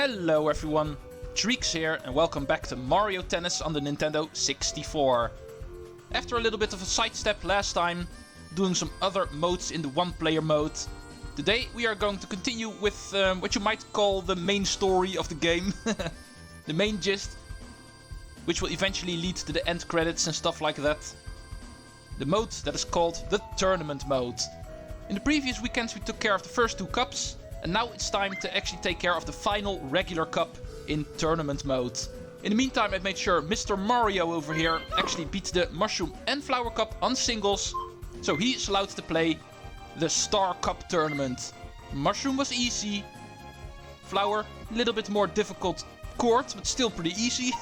Hello everyone, Treecks here and welcome back to Mario Tennis on the Nintendo 64. After a little bit of a sidestep last time, doing some other modes in the one-player mode, today we are going to continue with what you might call the main story of the game. The main gist, which will eventually lead to the end credits and stuff like that. The mode that is called the Tournament mode. In the previous weekends we took care of the first two cups, and now it's time to actually take care of the final regular cup in Tournament mode. In the meantime, I've made sure Mr. Mario over here actually beats the Mushroom and Flower Cup on singles, so he is allowed to play the Star Cup Tournament. Mushroom was easy, Flower a little bit more difficult court, but still pretty easy.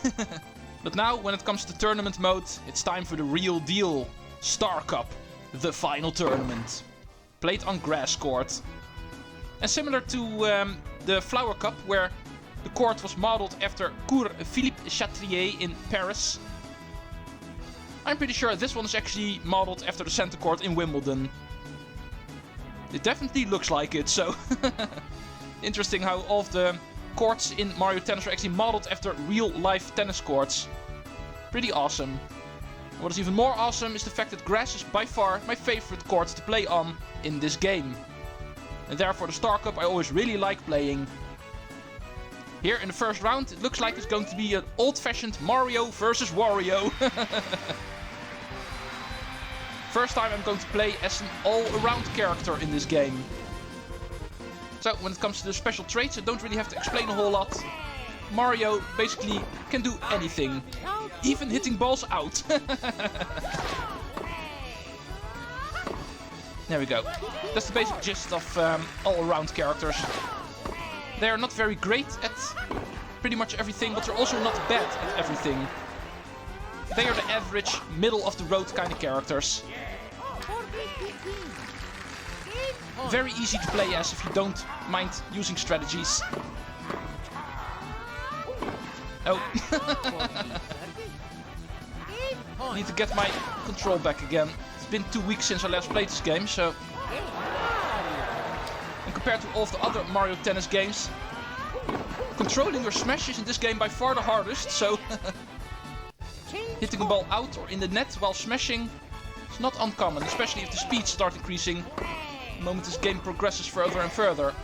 But now, when it comes to Tournament mode, it's time for the real deal. Star Cup, the final tournament. Played on grass court. And similar to the Flower Cup, where the court was modeled after Cours Philippe Chatrier in Paris, I'm pretty sure this one is actually modeled after the center court in Wimbledon. It definitely looks like it, so interesting how all of the courts in Mario Tennis are actually modeled after real-life tennis courts. Pretty awesome. And what is even more awesome is the fact that grass is by far my favorite court to play on in this game. And therefore the Star Cup I always really like playing. Here in the first round it looks like it's going to be an old-fashioned Mario versus Wario. First time I'm going to play as an all-around character in this game. So when it comes to the special traits I don't really have to explain a whole lot. Mario basically can do anything, even hitting balls out. There we go. That's the basic gist of all-around characters. They are not very great at pretty much everything, but they're also not bad at everything. They are the average, middle-of-the-road kind of characters. Very easy to play as if you don't mind using strategies. Oh. Need to get my control back again. It's been 2 weeks since I last played this game, so... And compared to all of the other Mario Tennis games, controlling your smashes in this game by far the hardest, so... Hitting a ball out or in the net while smashing is not uncommon, especially if the speeds start increasing the moment this game progresses further and further.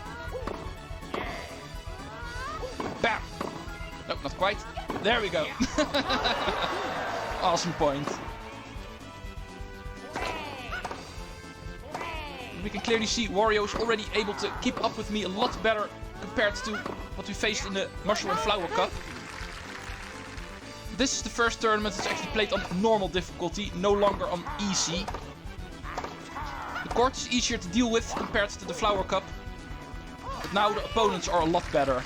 Bam! Nope, not quite. There we go. Awesome point. We can clearly see Wario is already able to keep up with me a lot better compared to what we faced in the Mushroom and Flower Cup. This is the first tournament that's actually played on normal difficulty, no longer on easy. The court is easier to deal with compared to the Flower Cup, but now the opponents are a lot better.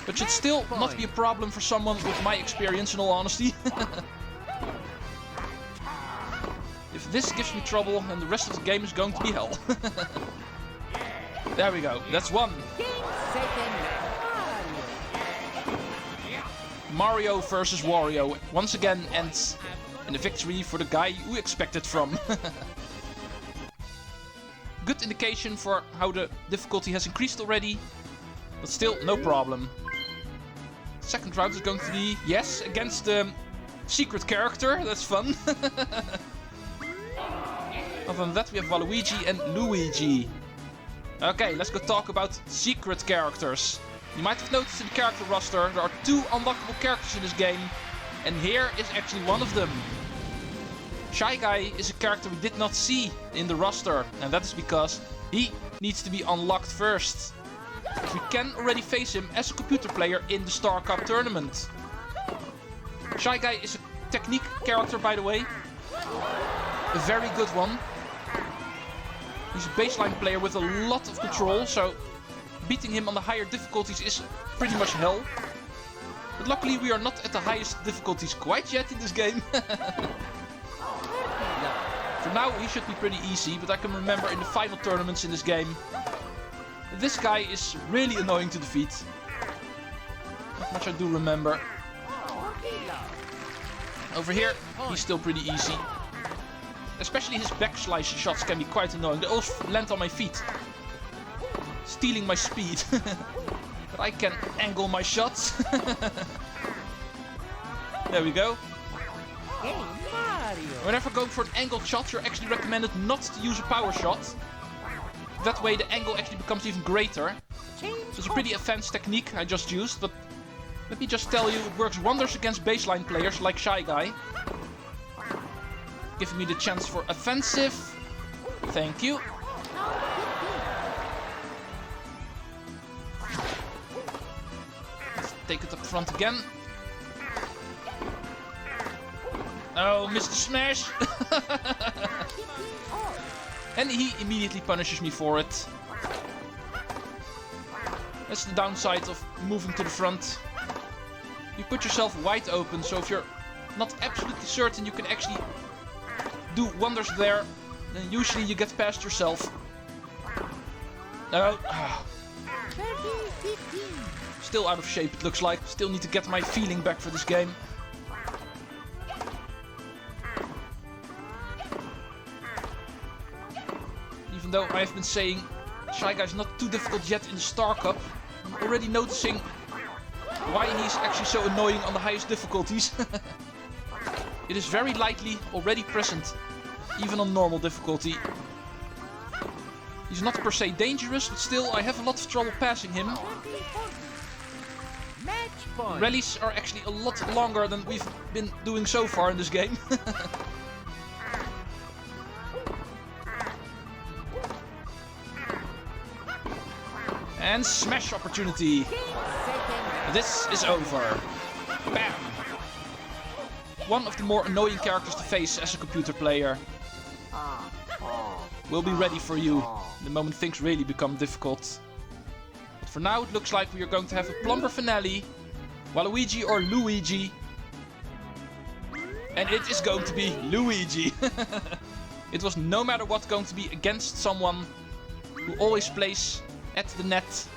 But should still not be a problem for someone with my experience, in all honesty. If this gives me trouble, then the rest of the game is going to be hell. There we go, that's one. Mario versus Wario once again ends in a victory for the guy who expected from. Good indication for how the difficulty has increased already, but still no problem. Second round is going to be, yes, against the secret character, that's fun. Other than that we have Waluigi and Luigi. Okay, let's go talk about secret characters. You might have noticed in the character roster there are 2 unlockable characters in this game, and here is actually one of them. Shy Guy is a character we did not see in the roster, and that is because he needs to be unlocked first. But we can already face him as a computer player in the Star Cup tournament. Shy Guy is a technique character, by the way. A very good one. He's a baseline player with a lot of control, so beating him on the higher difficulties is pretty much hell. But luckily we are not at the highest difficulties quite yet in this game. For now he should be pretty easy, but I can remember in the final tournaments in this game, this guy is really annoying to defeat. Not much I do remember. Over here, he's still pretty easy. Especially his backslash shots can be quite annoying. They always land on my feet, stealing my speed. But I can angle my shots. There we go. Hey, Mario. Whenever going for an angled shot, you're actually recommended not to use a power shot. That way the angle actually becomes even greater. It's a pretty advanced technique I just used, but let me just tell you, it works wonders against baseline players like Shy Guy. Giving me the chance for offensive. Thank you. Let's take it up front again. Oh, Mr. Smash! And he immediately punishes me for it. That's the downside of moving to the front. You put yourself wide open, so if you're not absolutely certain you can actually do wonders there, then usually you get past yourself. No. Still out of shape, it looks like. Still need to get my feeling back for this game. Even though I have been saying Shy Guy's not too difficult yet in the Star Cup, I'm already noticing why he's actually so annoying on the highest difficulties. It is very lightly already present, even on normal difficulty. He's not per se dangerous, but still I have a lot of trouble passing him. Rallies are actually a lot longer than we've been doing so far in this game. And smash opportunity. This is over. Bam! One of the more annoying characters to face as a computer player. We'll be ready for you the moment things really become difficult. But for now it looks like we are going to have a plumber finale. Waluigi or Luigi. And it is going to be Luigi. It was no matter what going to be against someone who always plays at the net.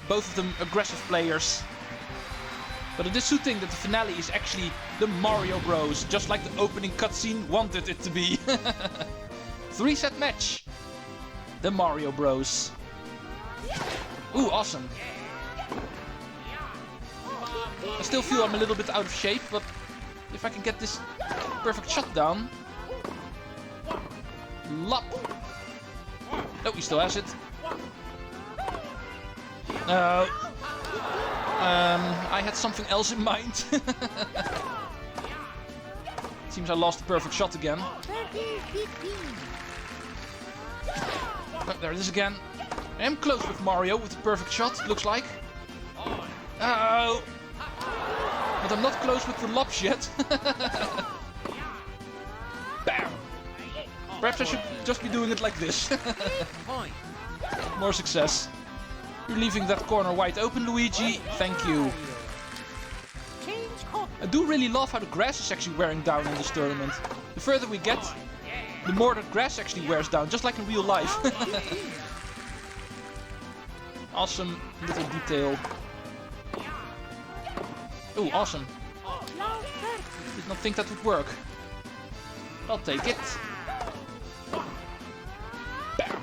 Both of them aggressive players. But it is suiting that the finale is actually the Mario Bros. Just like the opening cutscene wanted it to be. 3-set match. The Mario Bros. Ooh, awesome. I still feel I'm a little bit out of shape, but if I can get this perfect shot down. Lop. Oh, he still has it. No. I had something else in mind. Seems I lost the perfect shot again. Oh, there it is again. I am close with Mario with the perfect shot, it looks like. Oh! But I'm not close with the lops yet. Bam! Perhaps I should just be doing it like this. More success. You're leaving that corner wide open, Luigi. Thank you. I do really love how the grass is actually wearing down in this tournament. The further we get, the more the grass actually wears down, just like in real life. Awesome little detail. Oh, awesome. Did not think that would work. I'll take it. Bam.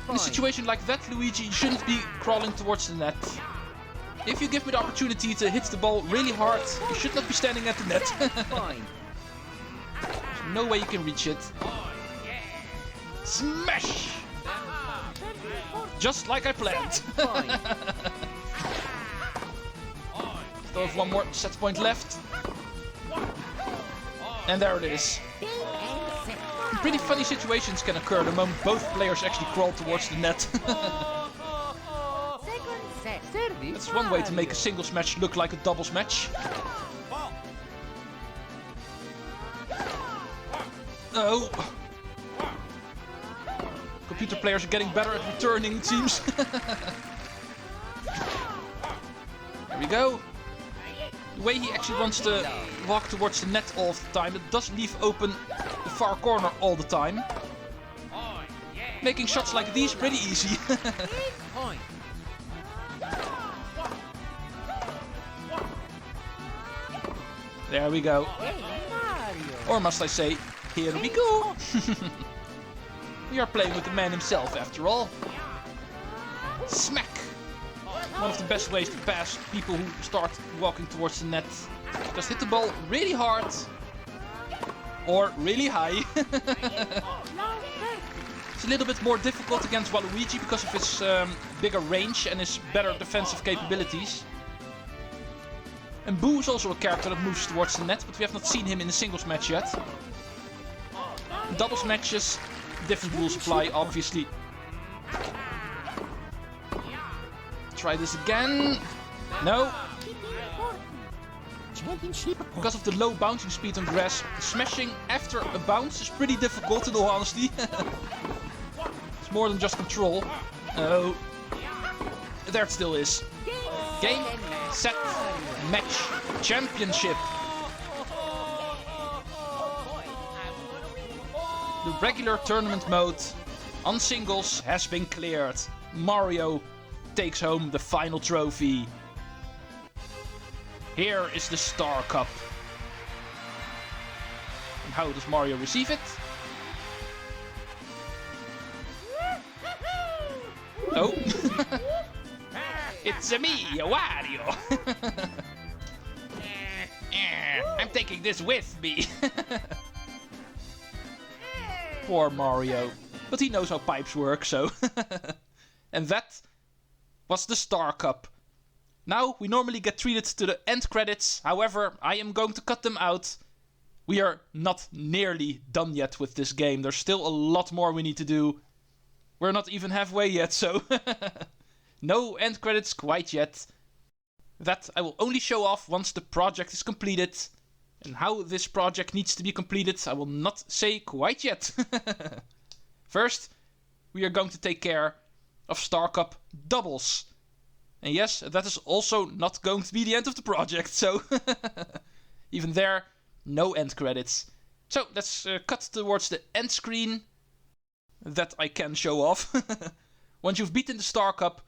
In a situation like that, Luigi, you shouldn't be crawling towards the net. If you give me the opportunity to hit the ball really hard, you should not be standing at the net. There's no way you can reach it. Smash! Just like I planned. Still have one more set point left. And there it is. Pretty funny situations can occur the moment both players actually crawl towards the net. That's one way to make a singles match look like a doubles match. Oh! Computer players are getting better at returning, it seems. There we go. The way he actually wants to walk towards the net all the time, it does leave open the far corner all the time. Making shots like these pretty easy. There we go. Or must I say, here we go. We are playing with the man himself after all. Smack! One of the best ways to pass people who start walking towards the net. Just hit the ball really hard. Or really high. It's a little bit more difficult against Waluigi because of his bigger range and his better defensive capabilities. And Boo is also a character that moves towards the net, but we have not seen him in a singles match yet. Doubles matches, different rules apply, obviously. Try this again. No. Because of the low bouncing speed on grass, smashing after a bounce is pretty difficult in all honesty. It's more than just control. Oh. There it still is. Game, set, match, championship. The regular tournament mode on singles has been cleared. Mario takes home the final trophy. Here is the Star Cup. And how does Mario receive it? Oh. It's me, Wario. I'm taking this with me. Poor Mario. But he knows how pipes work, so... And that was the Star Cup. Now, we normally get treated to the end credits. However, I am going to cut them out. We are not nearly done yet with this game. There's still a lot more we need to do. We're not even halfway yet, so... No end credits quite yet. That I will only show off once the project is completed. And how this project needs to be completed, I will not say quite yet. First, we are going to take care of Star Cup doubles. And yes, that is also not going to be the end of the project, so... Even there, no end credits. So, let's cut towards the end screen. That I can show off. Once you've beaten the Star Cup,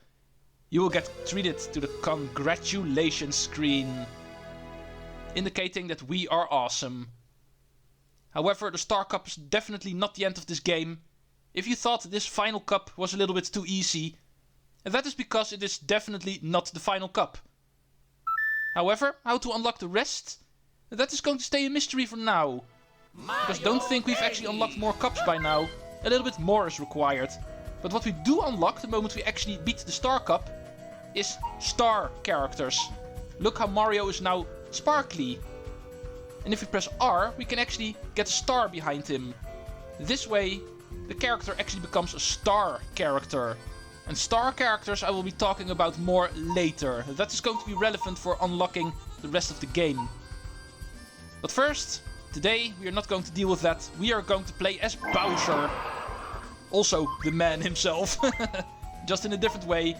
you will get treated to the congratulations screen. Indicating that we are awesome. However, the Star Cup is definitely not the end of this game. If you thought this final cup was a little bit too easy, and that is because it is definitely not the final cup. However, how to unlock the rest? That is going to stay a mystery for now. Because don't think we've actually unlocked more cups by now. A little bit more is required. But what we do unlock the moment we actually beat the Star Cup is star characters. Look how Mario is now sparkly. And if we press R, we can actually get a star behind him. This way, the character actually becomes a star character. And star characters I will be talking about more later. That is going to be relevant for unlocking the rest of the game. But first, today we are not going to deal with that. We are going to play as Bowser. Also the man himself. Just in a different way.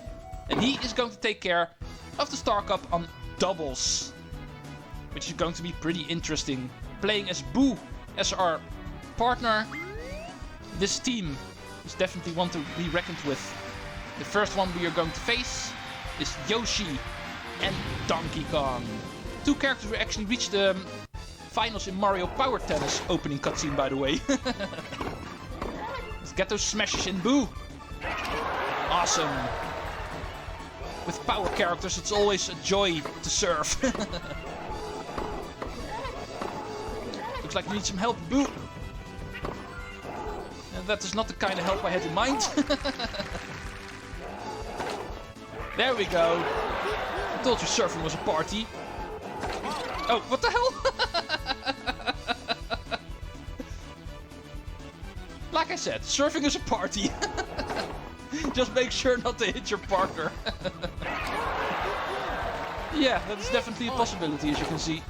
And he is going to take care of the Star Cup on doubles. Which is going to be pretty interesting. Playing as Boo as our partner. This team is definitely one to be reckoned with. The first one we are going to face is Yoshi and Donkey Kong. Two characters who actually reached the finals in Mario Power Tennis opening cutscene, by the way. Let's get those smashes in, Boo. Awesome. With power characters, it's always a joy to serve. Looks like we need some help, Boo. And that is not the kind of help I had in mind. There we go. I told you surfing was a party. Oh, what the hell? Like I said, surfing is a party. Just make sure not to hit your partner. Yeah, that is definitely a possibility, as you can see.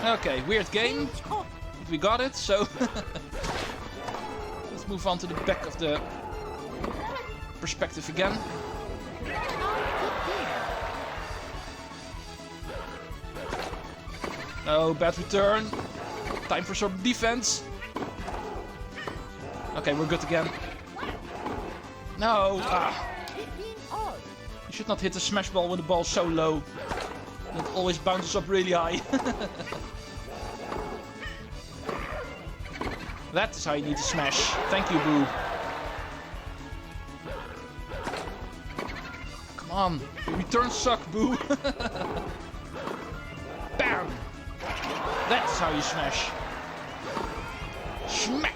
Okay, weird game. But we got it, so... Let's move on to the back of the perspective again. Oh, bad return. Time for some defense. Okay, we're good again. No! Ah. You should not hit the smash ball when the ball is so low. It always bounces up really high. That is how you need to smash. Thank you, Boo. Come on. Your returns suck, Boo. Bam! That's how you smash. Smack!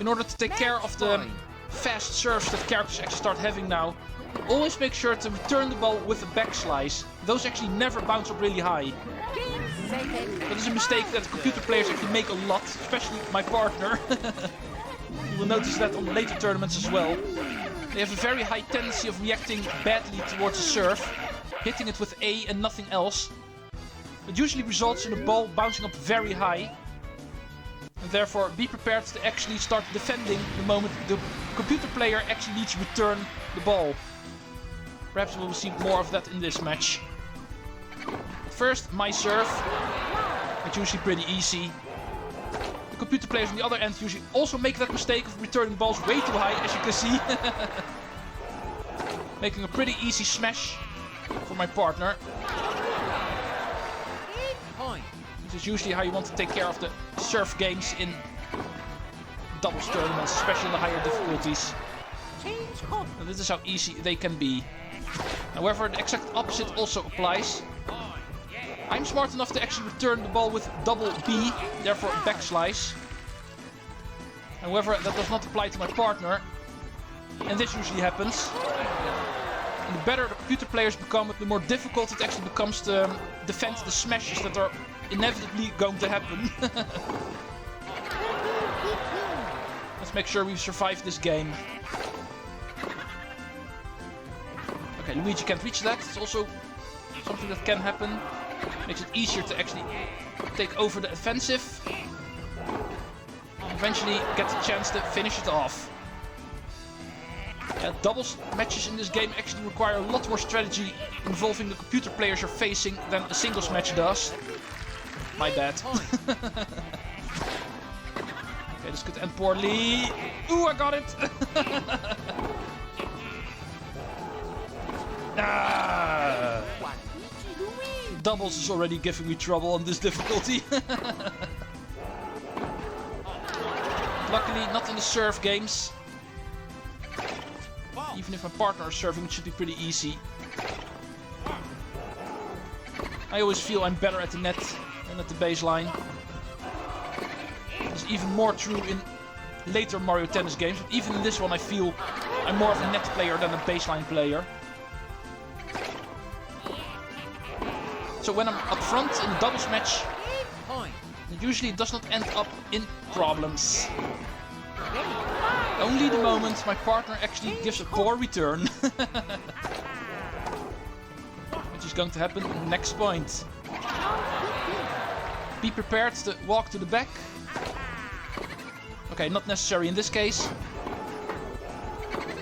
In order to take care of the fast serves that characters actually start having now, always make sure to return the ball with a back slice. Those actually never bounce up really high. That is a mistake that computer players actually make a lot, especially my partner. You will notice that on later tournaments as well. They have a very high tendency of reacting badly towards a serve, hitting it with A and nothing else. It usually results in the ball bouncing up very high. And therefore be prepared to actually start defending the moment the computer player actually needs to return the ball. Perhaps we will see more of that in this match. First, my serve. It's usually pretty easy. The computer players on the other end usually also make that mistake of returning balls way too high, as you can see. Making a pretty easy smash for my partner. This is usually how you want to take care of the serve games in doubles tournaments, especially in the higher difficulties. And this is how easy they can be. However, the exact opposite also applies. I'm smart enough to actually return the ball with double B, therefore back slice. However, that does not apply to my partner. And this usually happens. And the better the computer players become, the more difficult it actually becomes to defend the smashes that are inevitably going to happen. Let's make sure we survive this game. Okay, Luigi can't reach that. It's also something that can happen. Makes it easier to actually take over the offensive. Eventually get the chance to finish it off. Doubles matches in this game actually require a lot more strategy involving the computer players you're facing than a singles match does. My bad. Okay, this could end poorly. Ooh, I got it! Ah! Doubles is already giving me trouble on this difficulty. Luckily, not in the serve games. Even if my partner is serving, it should be pretty easy. I always feel I'm better at the net than at the baseline. It's even more true in later Mario Tennis games. But even in this one, I feel I'm more of a net player than a baseline player. So when I'm up front in a doubles match, it usually does not end up in problems. Only the moment my partner actually gives a poor return. Which is going to happen in the next point. Be prepared to walk to the back. Okay, not necessary in this case.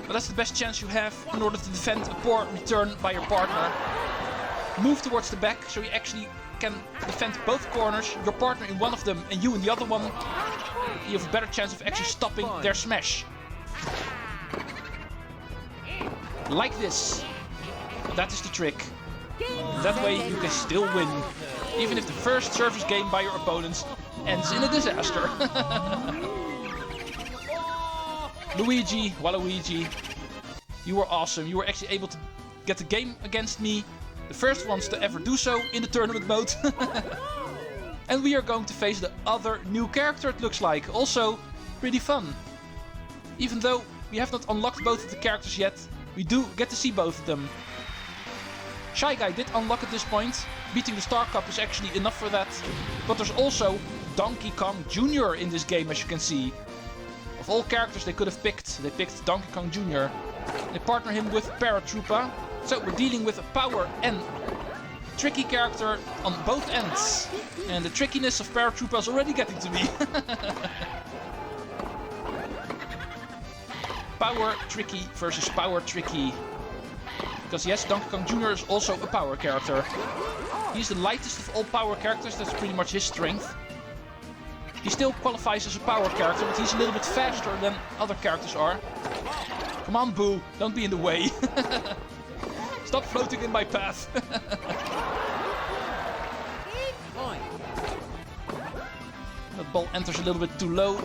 But that's the best chance you have in order to defend a poor return by your partner. Move towards the back so you actually can defend both corners, your partner in one of them and you in the other one. You have a better chance of actually stopping their smash. Like this. That is the trick. That way you can still win. Even if the first service game by your opponents ends in a disaster. Luigi, Waluigi, you were awesome. You were actually able to get the game against me. The first ones to ever do so in the tournament mode. And we are going to face the other new character, it looks like. Also, pretty fun. Even though we have not unlocked both of the characters yet, we do get to see both of them. Shy Guy did unlock at this point. Beating the Star Cup is actually enough for that. But there's also Donkey Kong Jr. in this game, as you can see. Of all characters they could have picked, they picked Donkey Kong Jr. They partner him with Paratroopa. So we're dealing with a power and tricky character on both ends. And the trickiness of Paratroopa is already getting to me. Power tricky versus power tricky. Because yes, Donkey Kong Jr. is also a power character. He's the lightest of all power characters, that's pretty much his strength. He still qualifies as a power character, but he's a little bit faster than other characters are. Come on, Boo, don't be in the way. Stop floating in my path. That ball enters a little bit too low.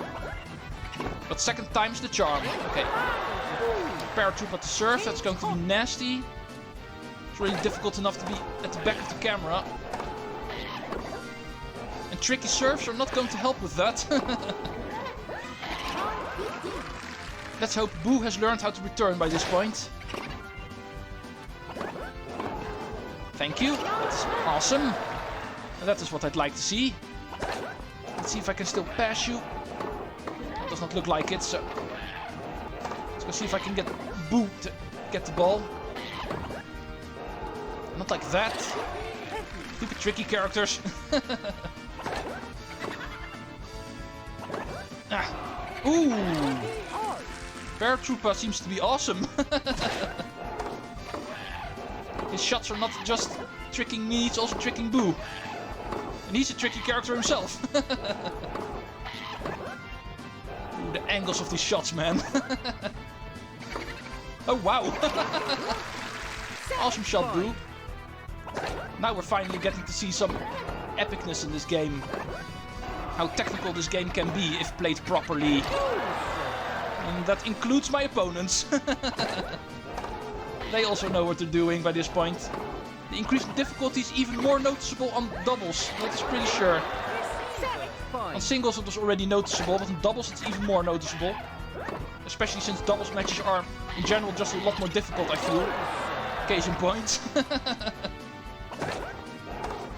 But second time's the charm. Okay. Paratrooper to serve. That's going to be nasty. It's really difficult enough to be at the back of the camera. And tricky serves are not going to help with that. Let's hope Boo has learned how to return by this point. Thank you. That's awesome. And that is what I'd like to see. Let's see if I can still pass you. Does not look like it, so... Let's go see if I can get Boo to get the ball. Not like that. Stupid tricky characters. Ah. Ooh! Paratrooper seems to be awesome. His shots are not just tricking me, it's also tricking Boo. And he's a tricky character himself. Ooh, the angles of these shots, man. Oh, wow. Awesome shot, Boo. Now we're finally getting to see some epicness in this game. How technical this game can be if played properly. And that includes my opponents. They also know what they're doing by this point. The increased difficulty is even more noticeable on doubles, that's pretty sure. On singles it was already noticeable, but on doubles it's even more noticeable. Especially since doubles matches are in general just a lot more difficult, I feel. Case in point. That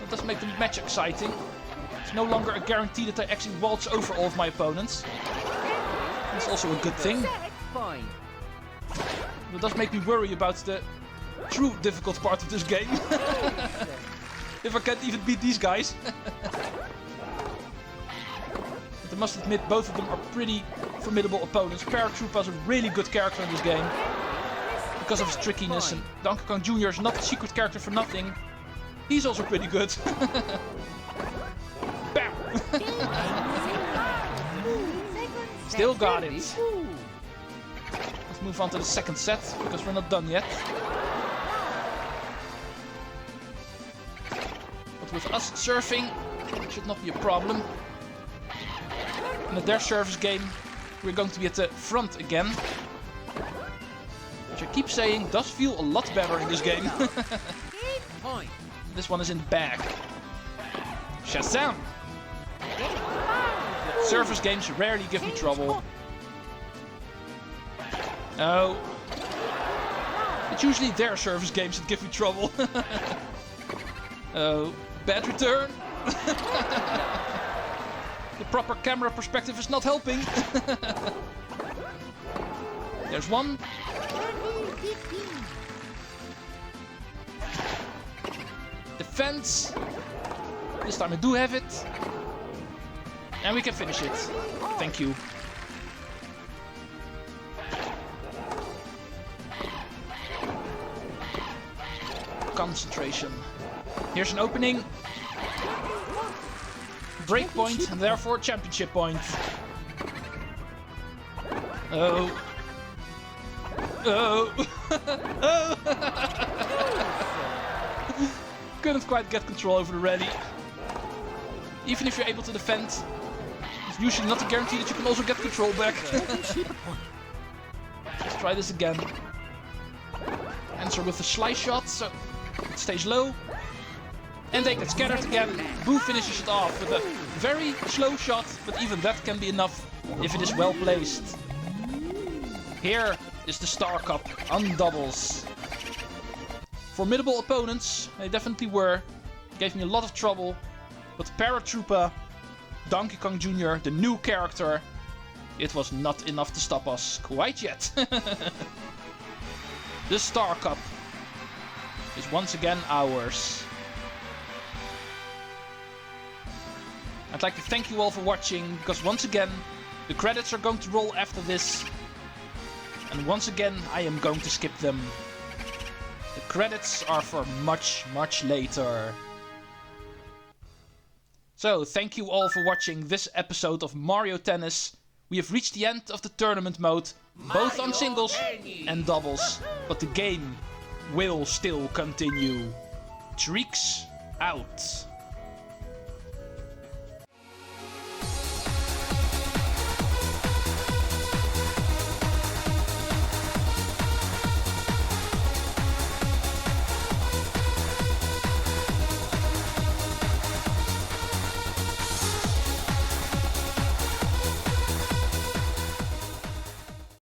does make the match exciting. It's no longer a guarantee that I actually waltz over all of my opponents. That's also a good thing. That does make me worry about the true difficult part of this game. If I can't even beat these guys. But I must admit, both of them are pretty formidable opponents. Paratrooper is a really good character in this game. Because of his trickiness, and Donkey Kong Jr. is not a secret character for nothing. He's also pretty good. Bam! Still got it. Let's move on to the second set, because we're not done yet. But with us surfing, it should not be a problem. And at their service game, we're going to be at the front again. Which I keep saying does feel a lot better in this game. This one is in the bag. Shazam! Service games rarely give me trouble. Oh. It's usually their service games that give me trouble. Oh, bad return. The proper camera perspective is not helping. There's one. Defense. This time I do have it. And we can finish it. Thank you. Concentration. Here's an opening. Break point, and therefore championship point. Oh. Oh. Oh. Couldn't quite get control over the rally. Even if you're able to defend, it's usually not a guarantee that you can also get control back. Let's try this again. Answer with a slice shot, so it stays low. And they get scattered again. Boo finishes it off with a very slow shot, but even that can be enough if it is well placed. Here is the Star Cup on doubles. Formidable opponents, they definitely were. Gave me a lot of trouble. But Paratrooper, Donkey Kong Jr., the new character, it was not enough to stop us quite yet. The Star Cup is once again ours. I'd like to thank you all for watching, because once again, the credits are going to roll after this. And once again, I am going to skip them. The credits are for much, much later. So, thank you all for watching this episode of Mario Tennis. We have reached the end of the tournament mode, both on singles and doubles. But the game will still continue. Treecks out.